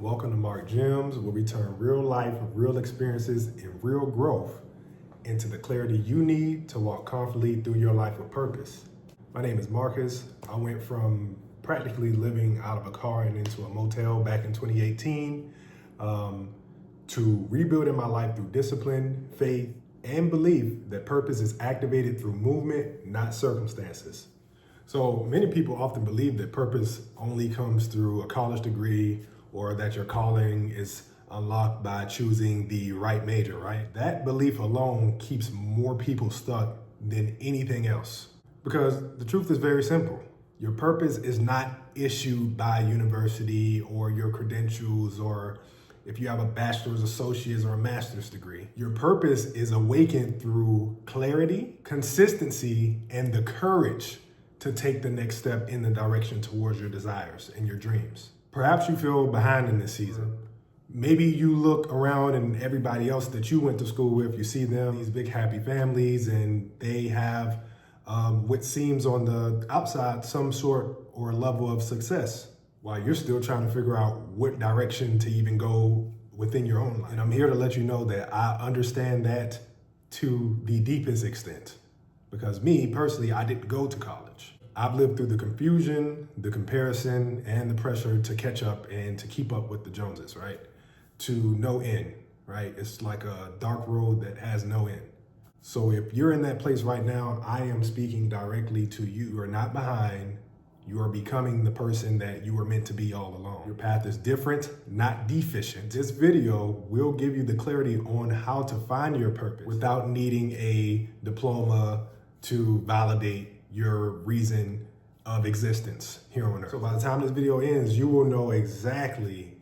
Welcome to Mark Gems, where we turn real life, real experiences, and real growth into the clarity you need to walk confidently through your life with purpose. My name is Marcus. I went from practically living out of a car and into a motel back in 2018 to rebuilding my life through discipline, faith, and belief that purpose is activated through movement, not circumstances. So many people often believe that purpose only comes through a college degree or that your calling is unlocked by choosing the right major, right? That belief alone keeps more people stuck than anything else. Because the truth is very simple. Your purpose is not issued by a university or your credentials or if you have a bachelor's, associate's, or a master's degree. Your purpose is awakened through clarity, consistency, and the courage to take the next step in the direction towards your desires and your dreams. Perhaps you feel behind in this season. Maybe you look around and everybody else that you went to school with, you see them, these big happy families, and they have what seems on the outside some sort or level of success, while you're still trying to figure out what direction to even go within your own life. And I'm here to let you know that I understand that to the deepest extent. Because me, personally, I didn't go to college. I've lived through the confusion, the comparison, and the pressure to catch up and to keep up with the Joneses, right? To no end, right? It's like a dark road that has no end. So if you're in that place right now, I am speaking directly to you. You are not behind. You are becoming the person that you were meant to be all along. Your path is different, not deficient. This video will give you the clarity on how to find your purpose without needing a diploma to validate your reason of existence here on earth. So by the time this video ends, you will know exactly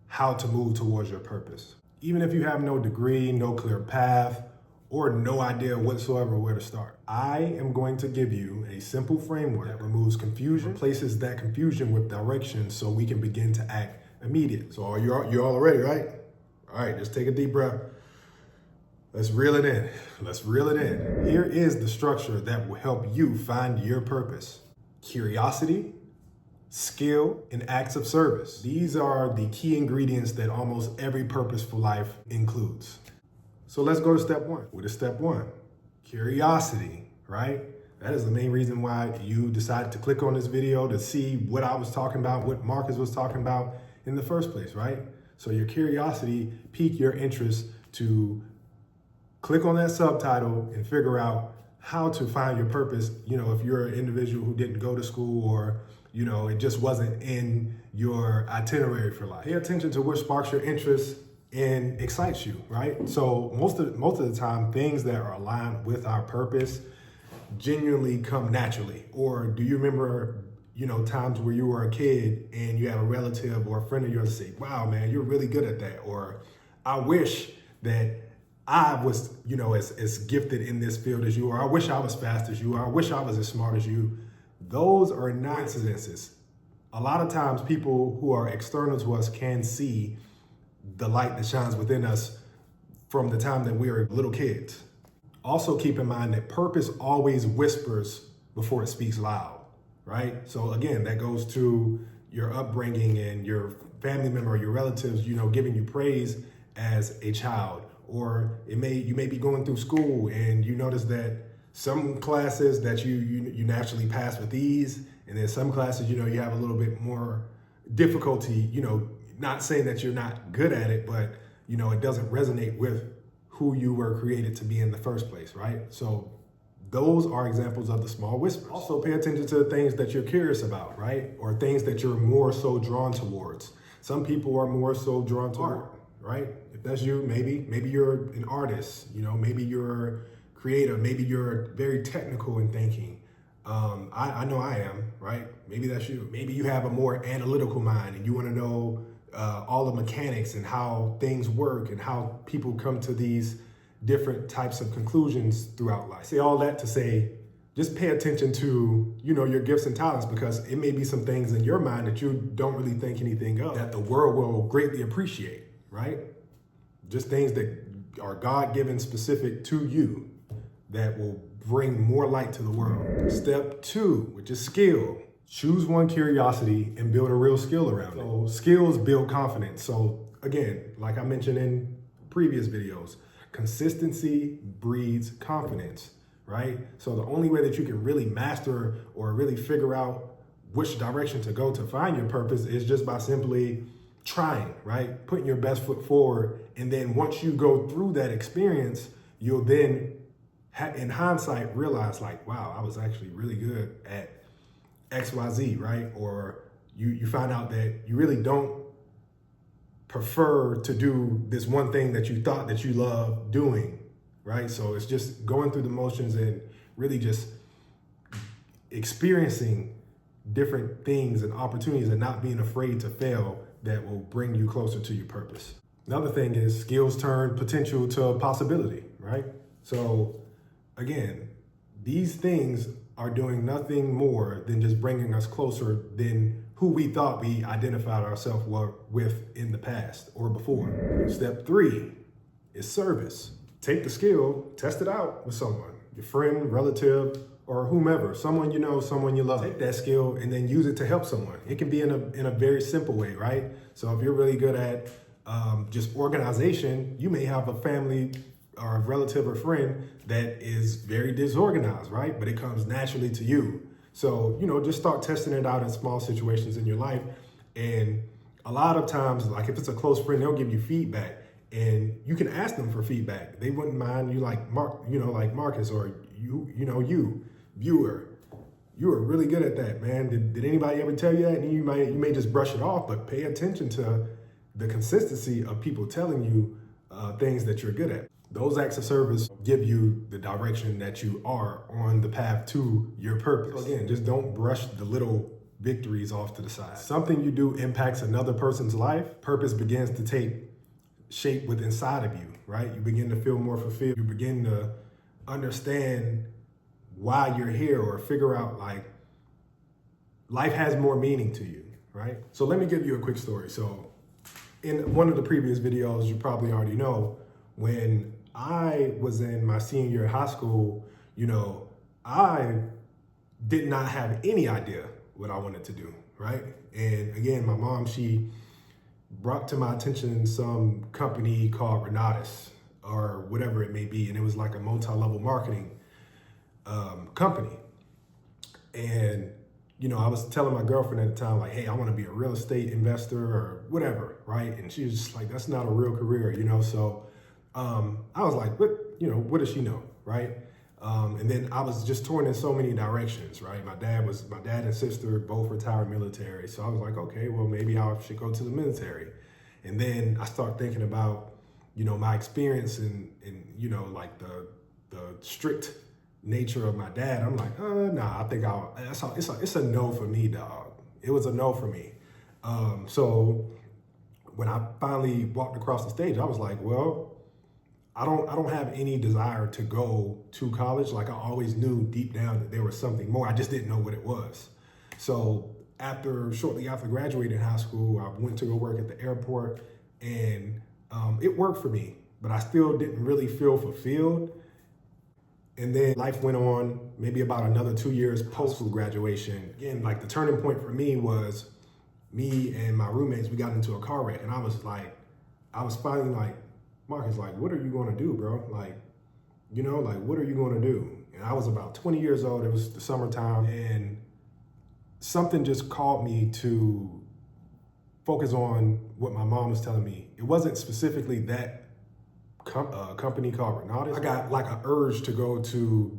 how to move towards your purpose. Even if you have no degree, no clear path, or no idea whatsoever where to start. I am going to give you a simple framework that removes confusion, replaces that confusion with direction so we can begin to act immediately. So you're all ready, right? All right, just take a deep breath. Let's reel it in. Let's reel it in. Here is the structure that will help you find your purpose. Curiosity, skill, and acts of service. These are the key ingredients that almost every purposeful life includes. So let's go to step one. What is step one? Curiosity, right? That is the main reason why you decided to click on this video to see what I was talking about, what Marcus was talking about in the first place, right? So your curiosity piqued your interest to click on that subtitle and figure out how to find your purpose. You know, if you're an individual who didn't go to school or, you know, it just wasn't in your itinerary for life. Pay attention to what sparks your interest and excites you, right? So most of the time, things that are aligned with our purpose genuinely come naturally. Or do you remember, you know, times where you were a kid and you have a relative or a friend of yours say, wow, man, you're really good at that. Or I wish that I was, you know, as gifted in this field as you are. I wish I was fast as you are. I wish I was as smart as you. Those are not coincidences. A lot of times people who are external to us can see the light that shines within us from the time that we are little kids. Also keep in mind that purpose always whispers before it speaks loud, right? So again, that goes to your upbringing and your family member, your relatives, you know, giving you praise as a child. Or you may be going through school and you notice that some classes that you naturally pass with ease, and then some classes, you know, you have a little bit more difficulty, you know, not saying that you're not good at it, but, you know, it doesn't resonate with who you were created to be in the first place, right? So those are examples of the small whispers. Also pay attention to the things that you're curious about, right? Or things that you're more so drawn towards. Some people are more so drawn to art, right? If that's you, maybe you're an artist, you know, maybe you're creative, maybe you're very technical in thinking. I know I am, right? Maybe that's you. Maybe you have a more analytical mind and you want to know all the mechanics and how things work and how people come to these different types of conclusions throughout life. I say all that to say, just pay attention to, you know, your gifts and talents, because it may be some things in your mind that you don't really think anything of that the world will greatly appreciate, right? Just things that are God-given specific to you that will bring more light to the world. Step two, which is skill. Choose one curiosity and build a real skill around it. So skills build confidence. So again, like I mentioned in previous videos, consistency breeds confidence, right? So the only way that you can really master or really figure out which direction to go to find your purpose is just by simply trying, right? Putting your best foot forward. And then once you go through that experience, you'll then, in hindsight, realize like, wow, I was actually really good at XYZ, right? Or you find out that you really don't prefer to do this one thing that you thought that you love doing, right? So it's just going through the motions and really just experiencing different things and opportunities and not being afraid to fail that will bring you closer to your purpose. Another thing is skills turn potential to possibility, right? So again, these things are doing nothing more than just bringing us closer than who we thought we identified ourselves with in the past or before. Step 3 is service. Take the skill, test it out with someone, your friend, relative, or whomever, someone you know, someone you love. Take that skill and then use it to help someone. It can be in a very simple way, right? So if you're really good at just organization, you may have a family or a relative or friend that is very disorganized, right? But it comes naturally to you. So, just start testing it out in small situations in your life. And a lot of times, like if it's a close friend, they'll give you feedback and you can ask them for feedback. They wouldn't mind you like Marcus or you viewer. You are really good at that, man. Did anybody ever tell you that? And you may just brush it off, but pay attention to the consistency of people telling you things that you're good at. Those acts of service give you the direction that you are on the path to your purpose. So again, just don't brush the little victories off to the side. Something you do impacts another person's life. Purpose begins to take shape within inside of you, right? You begin to feel more fulfilled. You begin to understand why you're here or figure out like life has more meaning to you, right? So let me give you a quick story. So in one of the previous videos, you probably already know, when I was in my senior year of high school, I did not have any idea what I wanted to do, right? And again, my mom, she brought to my attention some company called Renatus or whatever it may be. And it was like a multi-level marketing company. And, I was telling my girlfriend at the time, like, hey, I want to be a real estate investor or whatever, right? And she was just like, that's not a real career, So I was like, what does she know, right? And then I was just torn in so many directions, right? My dad and sister both retired military. So I was like, okay, well, maybe I should go to the military. And then I start thinking about, my experience and like the strict nature of my dad. I'm like, nah, I think it's a no for me, dog. It was a no for me. So when I finally walked across the stage, I was like, well, I don't have any desire to go to college. Like I always knew deep down that there was something more. I just didn't know what it was. So shortly after graduating high school, I went to go work at the airport and it worked for me, but I still didn't really feel fulfilled. And then life went on, maybe about another 2 years post graduation. Again, like the turning point for me was me and my roommates, we got into a car wreck and I was finally like, Marcus, like, what are you going to do, bro? Like, what are you going to do? And I was about 20 years old. It was the summertime and something just called me to focus on what my mom was telling me. It wasn't specifically that company called Renatus. I got like an urge to go to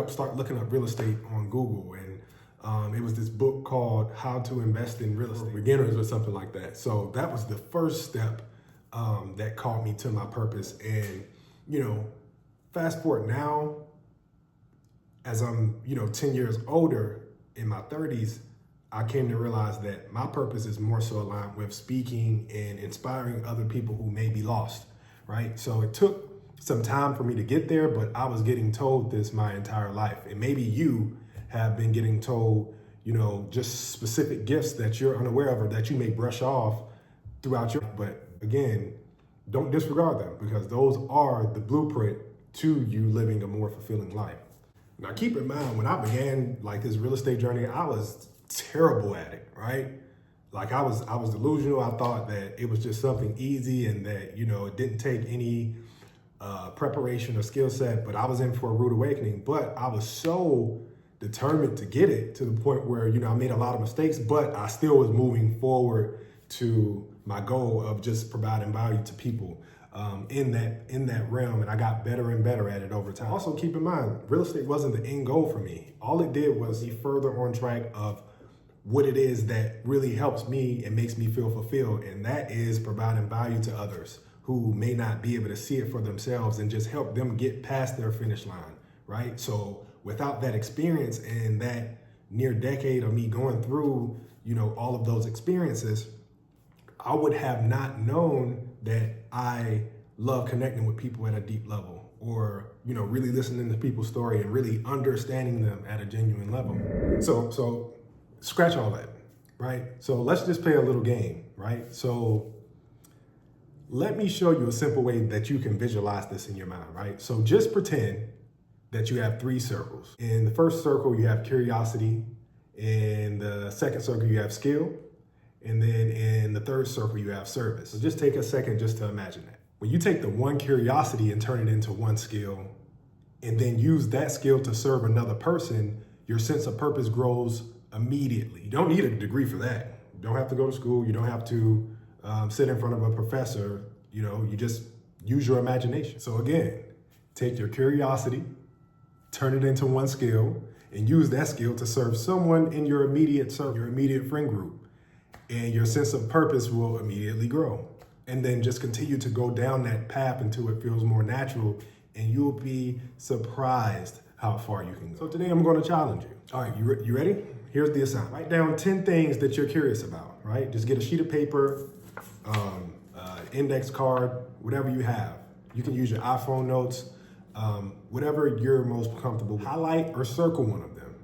start looking up real estate on Google. And it was this book called How to Invest in Real Estate for Beginners or something like that. So that was the first step that called me to my purpose. And, fast forward now, as I'm, 10 years older in my 30s, I came to realize that my purpose is more so aligned with speaking and inspiring other people who may be lost, right? So it took some time for me to get there, but I was getting told this my entire life. And maybe you have been getting told, just specific gifts that you're unaware of or that you may brush off throughout your, but again, don't disregard them because those are the blueprint to you living a more fulfilling life. Now, keep in mind, when I began like this real estate journey, I was terrible at it, right? Like I was delusional. I thought that it was just something easy and that, you know, it didn't take any preparation or skill set, but I was in for a rude awakening. But I was so determined to get it to the point where, you know, I made a lot of mistakes, but I still was moving forward to my goal of just providing value to people in that realm. And I got better and better at it over time. Also keep in mind, real estate wasn't the end goal for me. All it did was be further on track of what it is that really helps me and makes me feel fulfilled. And that is providing value to others who may not be able to see it for themselves and just help them get past their finish line, right? So without that experience and that near decade of me going through, you know, all of those experiences, I would have not known that I love connecting with people at a deep level, or, you know, really listening to people's story and really understanding them at a genuine level. So scratch all that, right? So let's just play a little game, right? So let me show you a simple way that you can visualize this in your mind, right? So just pretend that you have 3 circles. In the first circle, you have curiosity. In the second circle, you have skill. And then in the third circle, you have service. So just take a second just to imagine that. When you take the one curiosity and turn it into one skill, and then use that skill to serve another person, your sense of purpose grows immediately. You don't need a degree for that. You don't have to go to school. You don't have to sit in front of a professor. You know, you just use your imagination. So again, take your curiosity, turn it into one skill, and use that skill to serve someone in your immediate circle, your immediate friend group. And your sense of purpose will immediately grow. And then just continue to go down that path until it feels more natural, and you'll be surprised how far you can go. So today I'm going to challenge you. All right, you ready? Here's the assignment. Write down 10 things that you're curious about, right? Just get a sheet of paper, index card, whatever you have. You can use your iPhone notes, whatever you're most comfortable with. Highlight or circle one of them.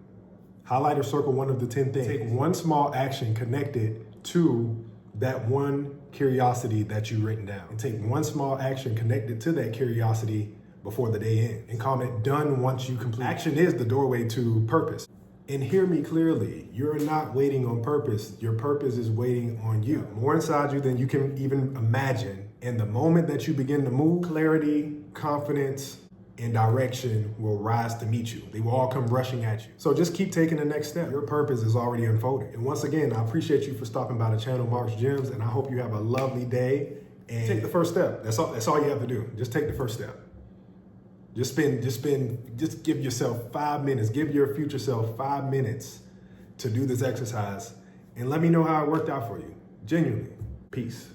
Highlight or circle one of the 10 things. Take one small action connected to that one curiosity that you've written down. And take one small action connected to that curiosity before the day ends. And comment done once you complete. Action is the doorway to purpose. And hear me clearly, you're not waiting on purpose. Your purpose is waiting on you. More inside you than you can even imagine. And the moment that you begin to move, clarity, confidence, and direction will rise to meet you. They will all come rushing at you. So just keep taking the next step. Your purpose is already unfolding. And once again, I appreciate you for stopping by the channel, Mark's Gems, and I hope you have a lovely day. And take the first step. That's all you have to do. Just take the first step. Just give yourself 5 minutes. Give your future self 5 minutes to do this exercise, and let me know how it worked out for you. Genuinely. Peace.